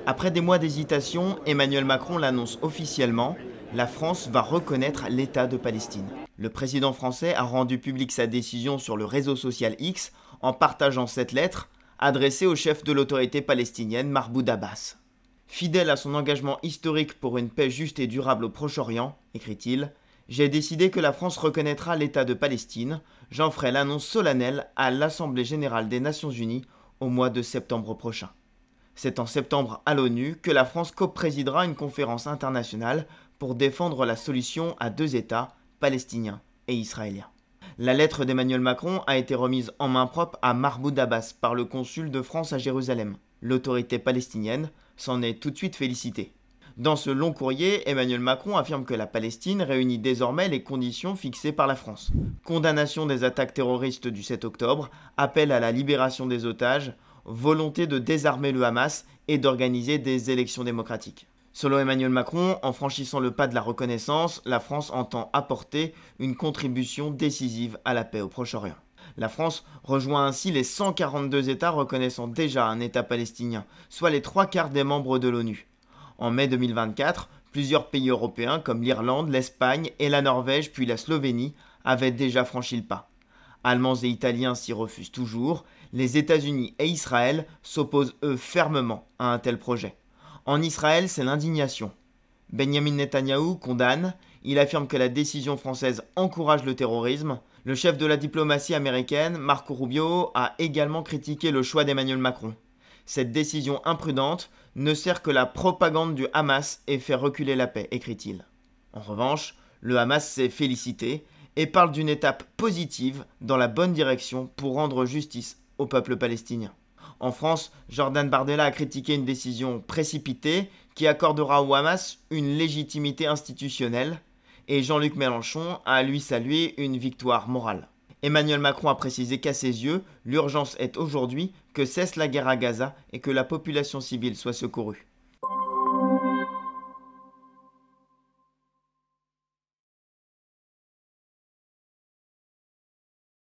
Après des mois d'hésitation, Emmanuel Macron l'annonce officiellement, la France va reconnaître l'État de Palestine. Le président français a rendu publique sa décision sur le réseau social X en partageant cette lettre adressée au chef de l'autorité palestinienne Mahmoud Abbas. Fidèle à son engagement historique pour une paix juste et durable au Proche-Orient, écrit-il, j'ai décidé que la France reconnaîtra l'État de Palestine. J'en ferai l'annonce solennelle à l'Assemblée générale des Nations unies au mois de septembre prochain. C'est en septembre à l'ONU que la France coprésidera une conférence internationale pour défendre la solution à deux États, palestiniens et israéliens. La lettre d'Emmanuel Macron a été remise en main propre à Mahmoud Abbas par le consul de France à Jérusalem. L'autorité palestinienne s'en est tout de suite félicitée. Dans ce long courrier, Emmanuel Macron affirme que la Palestine réunit désormais les conditions fixées par la France. Condamnation des attaques terroristes du 7 octobre, appel à la libération des otages, volonté de désarmer le Hamas et d'organiser des élections démocratiques. Selon Emmanuel Macron, en franchissant le pas de la reconnaissance, la France entend apporter une contribution décisive à la paix au Proche-Orient. La France rejoint ainsi les 142 États reconnaissant déjà un État palestinien, soit les 3/4 des membres de l'ONU. En mai 2024, plusieurs pays européens comme l'Irlande, l'Espagne et la Norvège puis la Slovénie avaient déjà franchi le pas. Allemands et Italiens s'y refusent toujours, les États-Unis et Israël s'opposent eux fermement à un tel projet. En Israël, c'est l'indignation. Benjamin Netanyahou condamne, il affirme que la décision française encourage le terrorisme. Le chef de la diplomatie américaine, Marco Rubio, a également critiqué le choix d'Emmanuel Macron. Cette décision imprudente ne sert que la propagande du Hamas et fait reculer la paix, écrit-il. En revanche, le Hamas s'est félicité et parle d'une étape positive dans la bonne direction pour rendre justice au peuple palestinien. En France, Jordan Bardella a critiqué une décision précipitée qui accordera au Hamas une légitimité institutionnelle et Jean-Luc Mélenchon a lui salué une victoire morale. Emmanuel Macron a précisé qu'à ses yeux, l'urgence est aujourd'hui que cesse la guerre à Gaza et que la population civile soit secourue.